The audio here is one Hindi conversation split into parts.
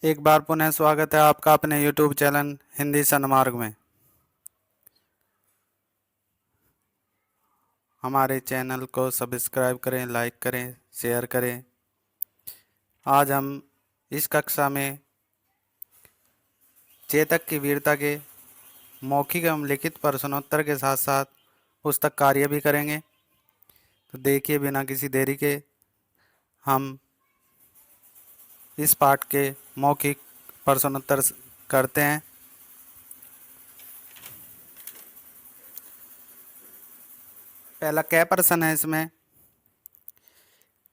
एक बार पुनः स्वागत है आपका अपने YouTube चैनल हिंदी सन्मार्ग में। हमारे चैनल को सब्सक्राइब करें, लाइक करें, शेयर करें। आज हम इस कक्षा में चेतक की वीरता के मौखिक एवं लिखित प्रश्नोत्तर के साथ साथ पुस्तक कार्य भी करेंगे। तो देखिए, बिना किसी देरी के हम इस पाठ के मौखिक प्रश्नोत्तर करते हैं। पहला क्या प्रश्न है इसमें,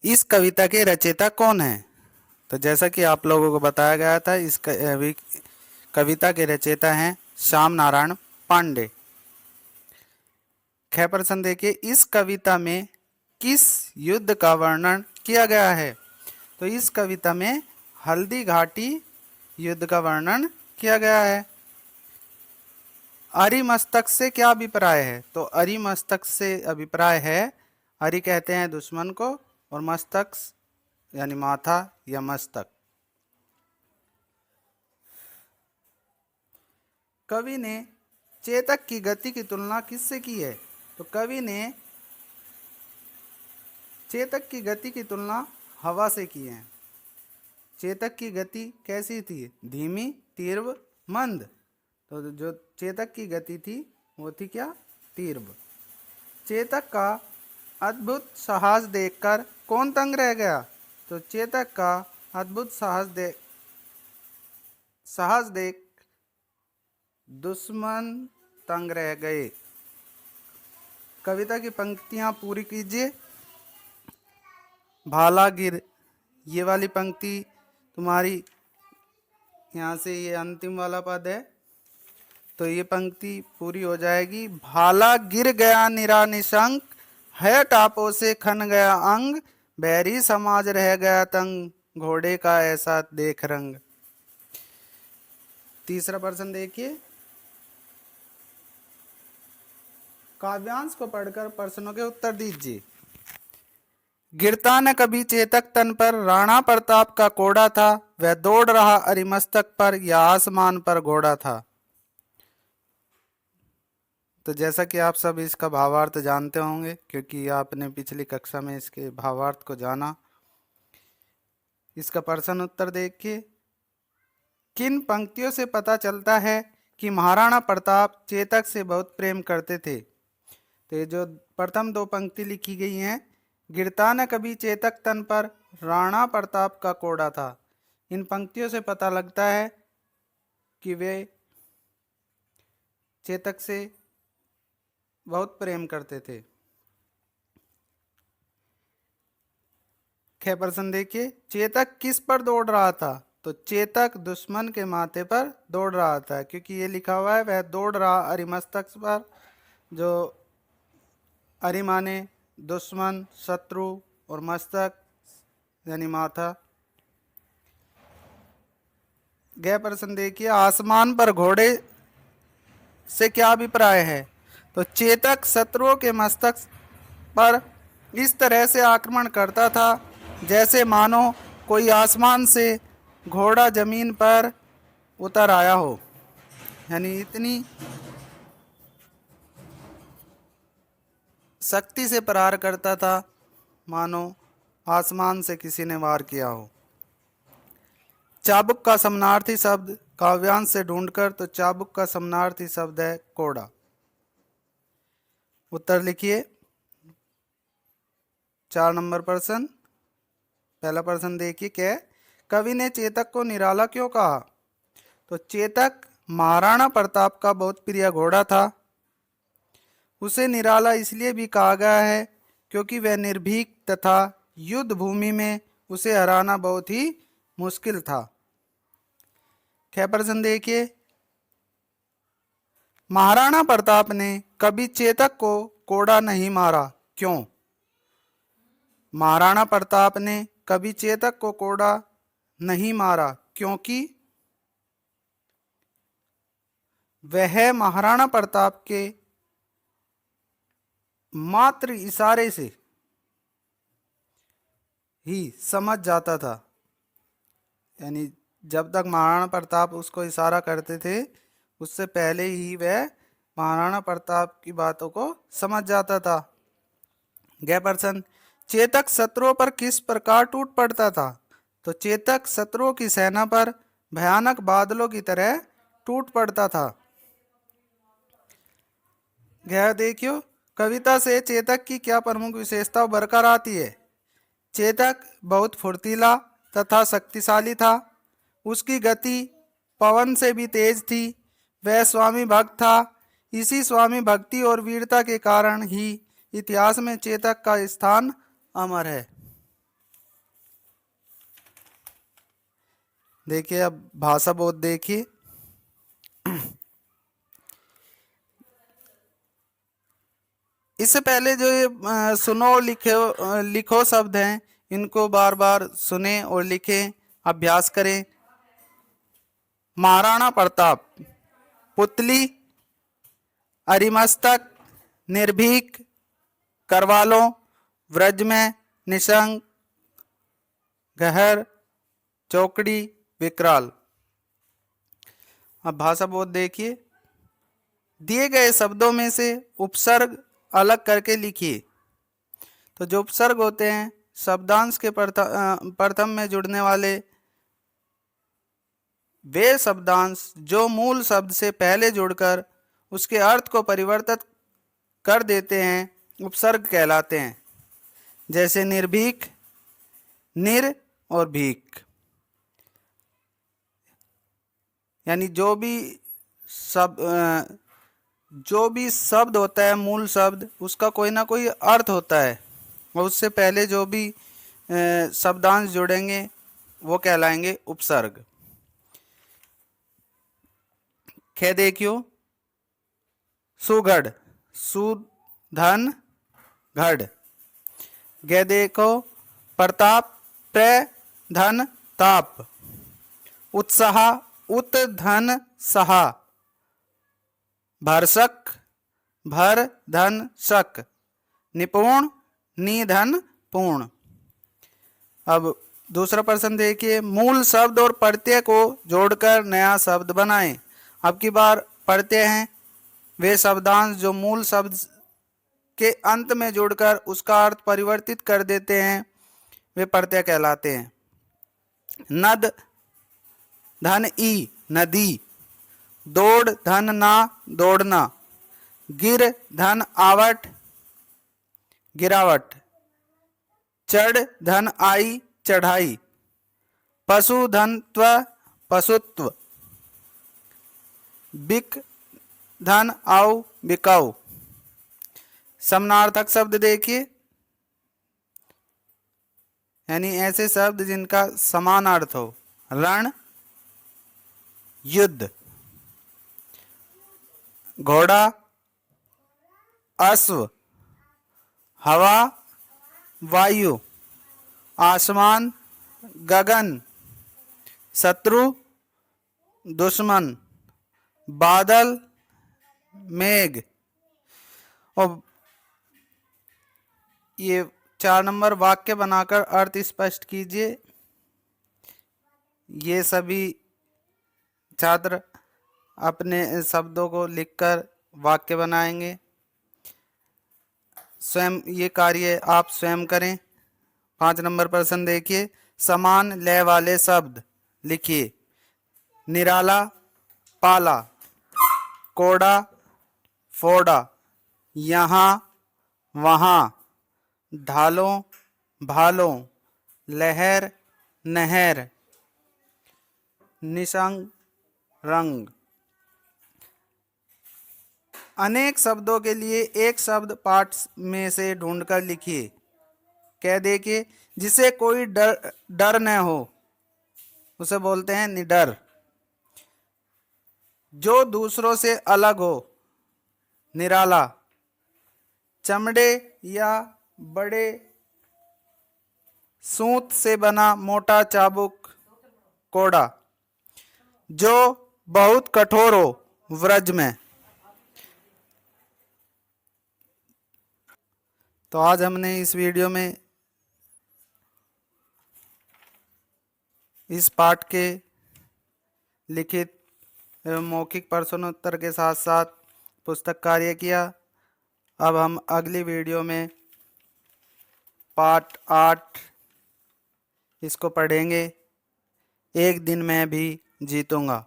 इस कविता के रचयिता कौन है? तो जैसा कि आप लोगों को बताया गया था, इस कविता के रचयिता हैं श्याम नारायण पांडे। ख प्रश्न देखिए, इस कविता में किस युद्ध का वर्णन किया गया है? तो इस कविता में हल्दी घाटी युद्ध का वर्णन किया गया है। अरि मस्तक से क्या अभिप्राय है? तो अरि मस्तक से अभिप्राय है, अरि कहते हैं दुश्मन को और मस्तक यानी माथा या मस्तक। कवि ने चेतक की गति की तुलना किससे की है? तो कवि ने चेतक की गति की तुलना हवा से की है। चेतक की गति कैसी थी? धीमी, तीव्र, मंद। तो जो चेतक की गति थी वो थी क्या? तीव्र। चेतक का अद्भुत साहस देखकर कौन तंग रह गया? तो चेतक का अद्भुत साहस देख दुश्मन तंग रह गए। कविता की पंक्तियां पूरी कीजिए। भाला गिर, ये वाली पंक्ति तुम्हारी यहाँ से ये अंतिम वाला पद है, तो ये पंक्ति पूरी हो जाएगी। भाला गिर गया निरा निशंक, है टापों से खन गया अंग, बैरी समाज रह गया तंग, घोड़े का ऐसा देख रंग। तीसरा प्रश्न देखिए, काव्यांश को पढ़कर प्रश्नों के उत्तर दीजिए। गिरता न कभी चेतक तन पर, राणा प्रताप का कोड़ा था, वह दौड़ रहा अरिमस्तक पर, या आसमान पर घोड़ा था। तो जैसा कि आप सब इसका भावार्थ जानते होंगे, क्योंकि आपने पिछली कक्षा में इसके भावार्थ को जाना। इसका प्रश्न उत्तर देखिए, किन पंक्तियों से पता चलता है कि महाराणा प्रताप चेतक से बहुत प्रेम करते थे? तो ये जो प्रथम दो पंक्ति लिखी गई हैं, गिरता न कभी चेतक तन पर, राणा प्रताप का कोड़ा था, इन पंक्तियों से पता लगता है कि वे चेतक से बहुत प्रेम करते थे। ख प्रश्न देखिए, चेतक किस पर दौड़ रहा था? तो चेतक दुश्मन के माथे पर दौड़ रहा था, क्योंकि ये लिखा हुआ है वह दौड़ रहा अरिमस्तक पर। जो अरि माने दुश्मन, शत्रु, और मस्तक यानी माथा। गह प्रश्न देखिए, आसमान पर घोड़े से क्या अभिप्राय है? तो चेतक शत्रुओं के मस्तक पर इस तरह से आक्रमण करता था जैसे मानो कोई आसमान से घोड़ा जमीन पर उतर आया हो, यानी इतनी शक्ति से प्रहार करता था मानो आसमान से किसी ने वार किया हो। चाबुक का समानार्थी शब्द काव्यांश से ढूंढकर, तो चाबुक का समानार्थी शब्द है कोड़ा। उत्तर लिखिए। 4 नंबर प्रश्न, पहला प्रश्न देखिए, क्या कवि ने चेतक को निराला क्यों कहा? तो चेतक महाराणा प्रताप का बहुत प्रिय घोड़ा था। उसे निराला इसलिए भी कहा गया है क्योंकि वह निर्भीक तथा युद्ध भूमि में उसे हराना बहुत ही मुश्किल था। क्या प्रश्न देखिए, महाराणा प्रताप ने कभी चेतक को कोड़ा नहीं मारा, क्यों? महाराणा प्रताप ने कभी चेतक को कोड़ा नहीं मारा क्योंकि वह महाराणा प्रताप के मात्र इशारे से ही समझ जाता था, यानी जब तक महाराणा प्रताप उसको इशारा करते थे उससे पहले ही वह महाराणा प्रताप की बातों को समझ जाता था। गया प्रश्न, चेतक शत्रुओं पर किस प्रकार टूट पड़ता था? तो चेतक शत्रुओं की सेना पर भयानक बादलों की तरह टूट पड़ता था। गया देखियो, कविता से चेतक की क्या प्रमुख विशेषता उभर कर आती है? चेतक बहुत फुर्तीला तथा शक्तिशाली था। उसकी गति पवन से भी तेज थी। वह स्वामी भक्त था। इसी स्वामी भक्ति और वीरता के कारण ही इतिहास में चेतक का स्थान अमर है। देखिए अब भाषा बोध देखिए। इससे पहले जो ये सुनो लिखो शब्द हैं इनको बार बार सुने और लिखें, अभ्यास करें। महाराणा प्रताप, पुतली, अरिमस्तक, निर्भीक, करवालो, व्रज में, निशंक, गहर, चौकड़ी, विकराल। अब भाषा बोध देखिए। दिए गए शब्दों में से उपसर्ग अलग करके लिखिए। तो जो उपसर्ग होते हैं शब्दांश के प्रथम में जुड़ने वाले वे शब्दांश जो मूल शब्द से पहले जुड़कर उसके अर्थ को परिवर्तित कर देते हैं उपसर्ग कहलाते हैं। जैसे निर्भीक, निर और भीक। यानी जो भी शब्द होता है मूल शब्द उसका कोई ना कोई अर्थ होता है और उससे पहले जो भी शब्दांश जुड़ेंगे वो कहलाएंगे उपसर्ग। खे देखियो, सुगढ़, सुधन घड़। गे देखो, प्रताप, प्र धन ताप। उत्साह, उत धन सहा। भरसक, भर धन शक। निपुण, निधन पूर्ण। अब दूसरा प्रश्न देखिए, मूल शब्द और प्रत्यय को जोड़कर नया शब्द बनाएं। अब की बार प्रत्यय हैं वे शब्दांश जो मूल शब्द के अंत में जोड़कर उसका अर्थ परिवर्तित कर देते हैं वे प्रत्यय कहलाते हैं। नद, धन ई, नदी। दौड़, धन ना, दौड़ना। गिर, धन आवट, गिरावट। चढ़, धन आई, चढ़ाई। पशु, धन त्व, पशुत्व। बिक, धन आओ, बिकाऊ। समानार्थक शब्द देखिए, यानी ऐसे शब्द जिनका समान अर्थ हो। रण, युद्ध। घोड़ा, अश्व। हवा, वायु। आसमान, गगन। शत्रु, दुश्मन। बादल, मेघ। और ये 4 नंबर वाक्य बनाकर अर्थ स्पष्ट कीजिए। ये सभी छात्र अपने शब्दों को लिखकर वाक्य बनाएंगे। स्वयं ये कार्य आप स्वयं करें। 5 नंबर प्रश्न देखिए, समान लय वाले शब्द लिखिए। निराला, पाला। कोड़ा, फोड़ा। यहाँ, वहाँ। ढालों, भालों। लहर, नहर। निशंग, रंग। अनेक शब्दों के लिए एक शब्द पाठ में से ढूंढकर लिखिए। कह देखिए, जिसे कोई डर न हो उसे बोलते हैं निडर। जो दूसरों से अलग हो, निराला। चमड़े या बड़े सूत से बना मोटा चाबुक, कोड़ा। जो बहुत कठोर हो, व्रज में। तो आज हमने इस वीडियो में इस पाठ के लिखित एवं मौखिक प्रश्नोत्तर के साथ साथ पुस्तक कार्य किया। अब हम अगली वीडियो में पार्ट 8 इसको पढ़ेंगे। एक दिन मैं भी जीतूंगा।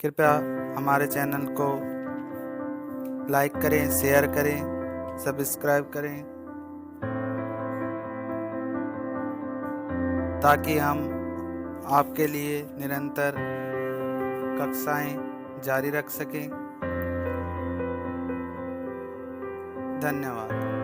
कृपया हमारे चैनल को लाइक करें, शेयर करें, सब्सक्राइब करें, ताकि हम आपके लिए निरंतर कक्षाएं जारी रख सकें। धन्यवाद।